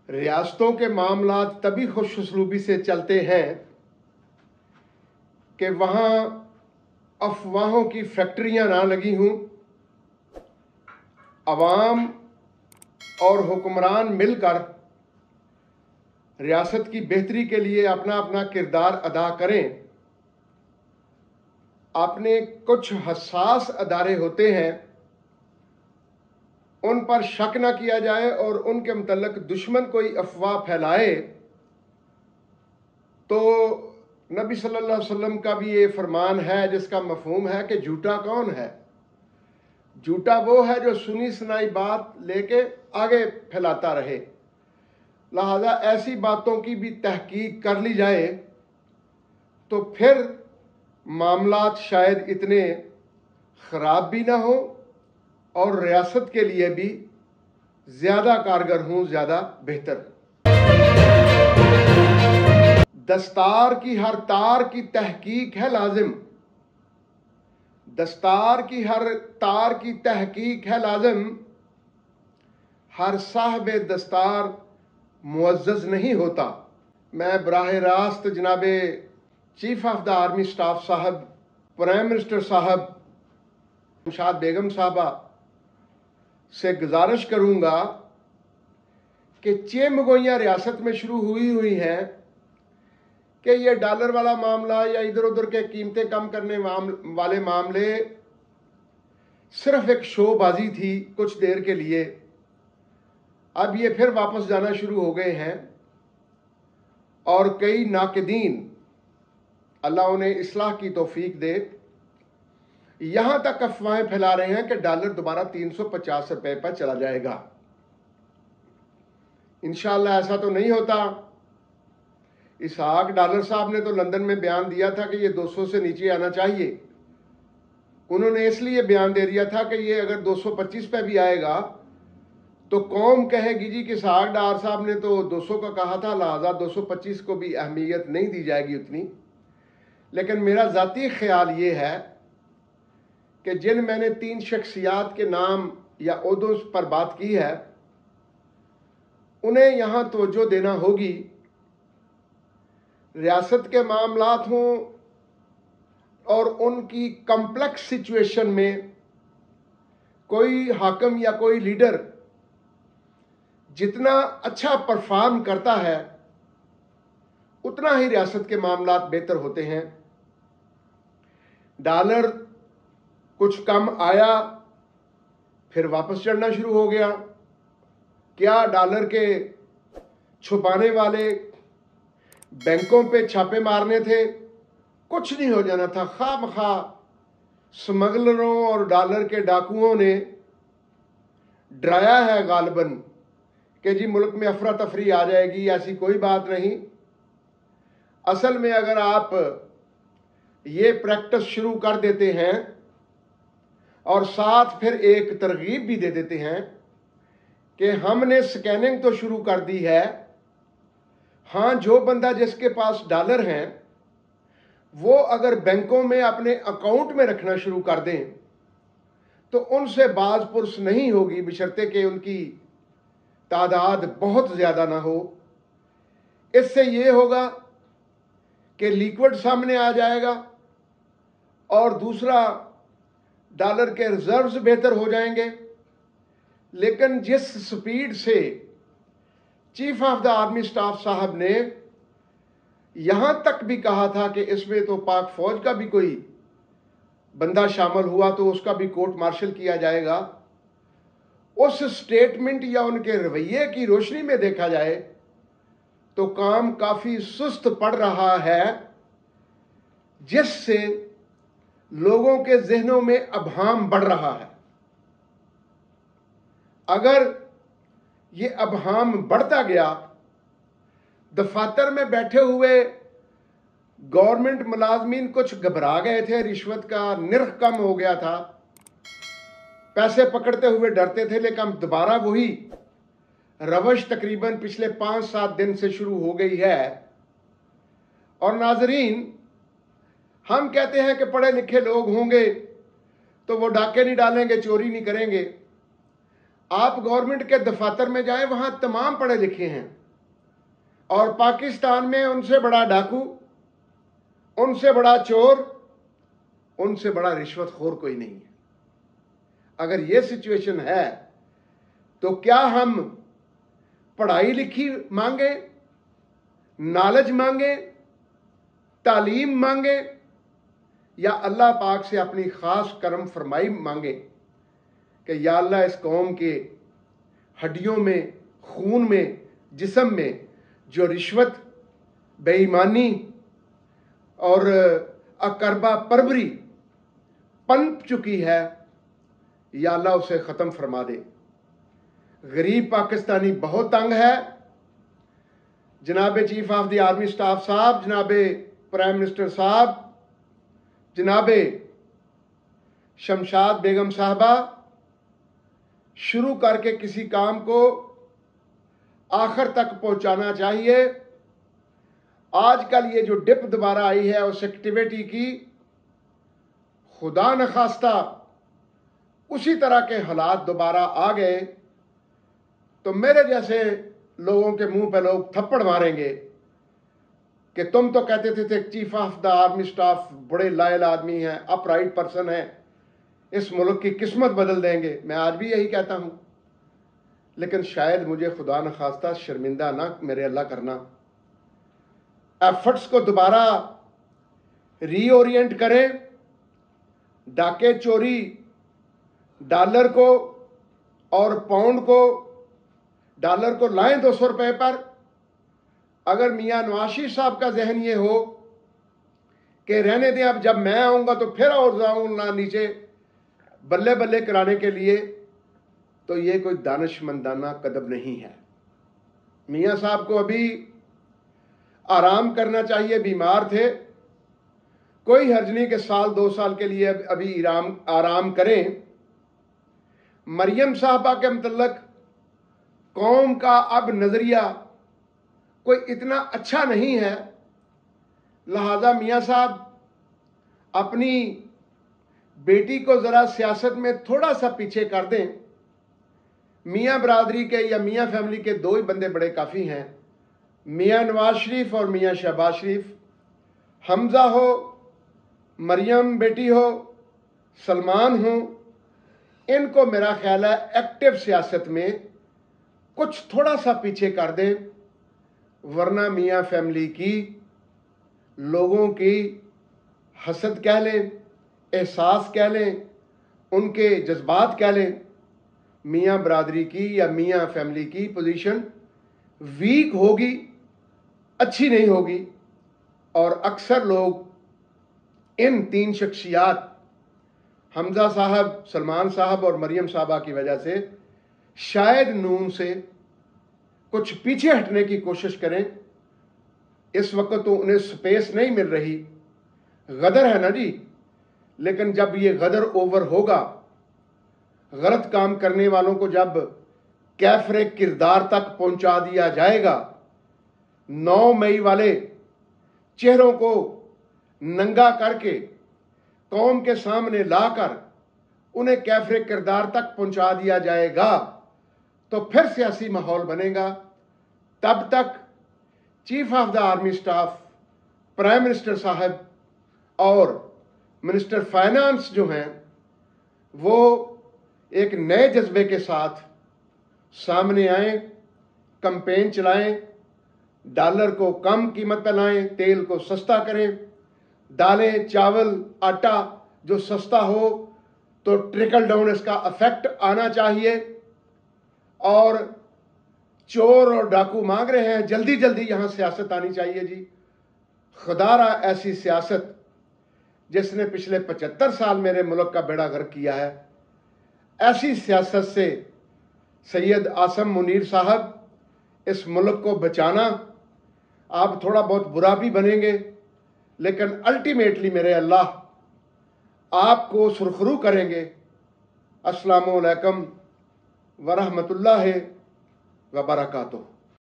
रियासतों के मामला तभी खुशउस्लूबी से चलते हैं कि वहाँ अफवाहों की फैक्ट्रियाँ ना लगी हों, अवाम और हुक्मरान मिलकर रियासत की बेहतरी के लिए अपना अपना किरदार अदा करें। अपने कुछ हसास अदारे होते हैं, उन पर शक न किया जाए और उनके मुतल्लिक दुश्मन कोई अफवाह फैलाए तो नबी सल्लल्लाहु अलैहि वसल्लम का भी ये फरमान है जिसका मफहूम है कि झूठा कौन है। झूठा वो है जो सुनी सुनाई बात लेके आगे फैलाता रहे। लिहाजा ऐसी बातों की भी तहकीक कर ली जाए तो फिर मामलात शायद इतने ख़राब भी ना हो और रियासत के लिए भी ज़्यादा कारगर हों, ज़्यादा बेहतर। दस्तार की हर तार की तहकीक है लाजिम, दस्तार की हर तार की तहकीक है लाजिम, हर साहब दस्तार मुअज़्ज़ज़ नहीं होता। मैं बराह रास्त जनाबे chief of the army staff साहब, प्राइम मिनिस्टर साहब शमशाद बेगम साहबा से गुजारिश करूँगा कि चेमगोइयाँ रियासत में शुरू हुई हैं कि ये डॉलर वाला मामला या इधर उधर के कीमतें कम करने वाले मामले सिर्फ एक शोबाजी थी कुछ देर के लिए। अब ये फिर वापस जाना शुरू हो गए हैं और कई नाक़दीन, अल्लाह उन्हें इस्लाह की तौफीक दे, यहाँ तक अफवाहें फैला रहे हैं कि डॉलर दोबारा 350 रुपए पर चला जाएगा। इंशाअल्लाह ऐसा तो नहीं होता। इसहाक डालर साहब ने तो लंदन में बयान दिया था कि ये 200 से नीचे आना चाहिए। उन्होंने इसलिए बयान दे दिया था कि ये अगर 225 पे भी आएगा तो कौम कहेगी जी कि इसहाक डार साहब ने तो 200 का कहा था, लिहाजा 225 को भी अहमियत नहीं दी जाएगी उतनी। लेकिन मेरा ज़ाती ख्याल ये है कि जिन मैंने 3 शख्सियात के नाम या ओहदों पर बात की है उन्हें यहाँ तवज्जो देना होगी। रियासत के मामलात हों और उनकी कम्प्लेक्स सिचुएशन में कोई हाकिम या कोई लीडर जितना अच्छा परफॉर्म करता है उतना ही रियासत के मामलात बेहतर होते हैं। डॉलर कुछ कम आया फिर वापस चढ़ना शुरू हो गया। क्या डॉलर के छुपाने वाले बैंकों पे छापे मारने थे? कुछ नहीं हो जाना था। खामखा स्मगलरों और डॉलर के डाकुओं ने डराया है गालिबन कि जी मुल्क में अफरा तफरी आ जाएगी। ऐसी कोई बात नहीं। असल में अगर आप ये प्रैक्टिस शुरू कर देते हैं और साथ फिर एक तरगीब भी दे देते हैं कि हमने स्कैनिंग तो शुरू कर दी है, हाँ जो बंदा जिसके पास डॉलर हैं वो अगर बैंकों में अपने अकाउंट में रखना शुरू कर दें तो उनसे बाज पुरस नहीं होगी, बशर्ते कि उनकी तादाद बहुत ज़्यादा ना हो। इससे ये होगा कि लिक्विड सामने आ जाएगा और दूसरा डॉलर के रिजर्व्स बेहतर हो जाएंगे। लेकिन जिस स्पीड से chief of the army staff साहब ने यहां तक भी कहा था कि इसमें तो पाक फौज का भी कोई बंदा शामिल हुआ तो उसका भी कोर्ट मार्शल किया जाएगा, उस स्टेटमेंट या उनके रवैये की रोशनी में देखा जाए तो काम काफी सुस्त पड़ रहा है, जिससे लोगों के जहनों में अबहाम बढ़ रहा है। अगर ये अबहाम बढ़ता गया, दफातर में बैठे हुए गवर्नमेंट मुलाजमीन कुछ घबरा गए थे, रिश्वत का निर्ख कम हो गया था, पैसे पकड़ते हुए डरते थे, लेकिन दोबारा वही रवश तकरीबन पिछले 5-7 दिन से शुरू हो गई है। और नाजरीन, हम कहते हैं कि पढ़े लिखे लोग होंगे तो वो डाके नहीं डालेंगे, चोरी नहीं करेंगे। आप गवर्नमेंट के दफातर में जाएं, वहां तमाम पढ़े लिखे हैं, और पाकिस्तान में उनसे बड़ा डाकू, उनसे बड़ा चोर, उनसे बड़ा रिश्वतखोर कोई नहीं है। अगर ये सिचुएशन है तो क्या हम पढ़ाई लिखी मांगे, नॉलेज मांगे, तालीम मांगे, या अल्लाह पाक से अपनी खास करम फरमाई मांगे कि या अल्लाह इस कौम के हड्डियों में, खून में, जिस्म में जो रिश्वत, बेईमानी और अकरबा परवरी पनप चुकी है, या अल्लाह उसे ख़त्म फरमा दे। गरीब पाकिस्तानी बहुत तंग है। जनाब chief of the army staff साहब, जनाब प्राइम मिनिस्टर साहब, जनाब शमशाद बेगम साहबा, शुरू करके किसी काम को आखिर तक पहुंचाना चाहिए। आजकल ये जो डिप दोबारा आई है उस एक्टिविटी की, खुदा न खास्ता उसी तरह के हालात दोबारा आ गए तो मेरे जैसे लोगों के मुंह पे लोग थप्पड़ मारेंगे कि तुम तो कहते थे chief of the army staff बड़े लायल आदमी हैं, अपराइट पर्सन है, इस मुल्क की किस्मत बदल देंगे। मैं आज भी यही कहता हूं, लेकिन शायद मुझे खुदा न खास्ता शर्मिंदा ना मेरे अल्लाह करना। एफर्ट्स को दोबारा रीओरिएंट करें। डाके चोरी डॉलर को और पाउंड को, डॉलर को लाएं 200 रुपए पर। अगर मियां नवाज शरीफ साहब का जहन ये हो कि रहने दें, अब जब मैं आऊंगा तो फिर और जाऊंगा नीचे बल्ले बल्ले कराने के लिए, तो ये कोई दानिशमंदाना कदम नहीं है। मियां साहब को अभी आराम करना चाहिए, बीमार थे, कोई हर्ज नहीं कि साल 2 साल के लिए अभी आराम करें। मरियम साहबा के मतलब कौम का अब नजरिया कोई इतना अच्छा नहीं है, लिहाजा मियां साहब अपनी बेटी को जरा सियासत में थोड़ा सा पीछे कर दें। मियां बरादरी के या मियां फैमिली के 2 ही बंदे बड़े काफ़ी हैं, मियां नवाज शरीफ और मियां शहबाज शरीफ। हमजा हो, मरियम बेटी हो, सलमान हो, इनको मेरा ख्याल है एक्टिव सियासत में कुछ थोड़ा सा पीछे कर दें, वरना मियां फैमिली की लोगों की हसद कह लें, एहसास कह लें, उनके जज्बात कह लें, मियां बरादरी की या मियां फैमिली की पोजीशन वीक होगी, अच्छी नहीं होगी। और अक्सर लोग इन 3 शख्सियात हमजा साहब, सलमान साहब और मरियम साहबा की वजह से शायद नून से कुछ पीछे हटने की कोशिश करें। इस वक्त तो उन्हें स्पेस नहीं मिल रही, गदर है ना जी, लेकिन जब ये गदर ओवर होगा, गलत काम करने वालों को जब कैफरे किरदार तक पहुंचा दिया जाएगा, 9 मई वाले चेहरों को नंगा करके कौम के सामने लाकर उन्हें कैफरे किरदार तक पहुंचा दिया जाएगा, तो फिर सियासी माहौल बनेगा। तब तक chief of the army staff, prime minister साहब और मिनिस्टर फाइनेंस जो हैं, वो एक नए जज्बे के साथ सामने आए, कैंपेन चलाएं, डॉलर को कम कीमत पर लाएं, तेल को सस्ता करें, दालें, चावल, आटा जो सस्ता हो, तो ट्रिकल डाउन इसका इफेक्ट आना चाहिए। और चोर और डाकू मांग रहे हैं, जल्दी जल्दी यहां सियासत आनी चाहिए जी। खुदारा ऐसी सियासत जिसने पिछले 75 साल मेरे मुल्क का बेड़ा गर्क किया है, ऐसी सियासत से सैयद आसम मुनीर साहब, इस मुल्क को बचाना। आप थोड़ा बहुत बुरा भी बनेंगे, लेकिन अल्टीमेटली मेरे अल्लाह आपको सुरखरू करेंगे। अस्सलामु अलैकुम व रहमतुल्लाहि व बरकातुहू।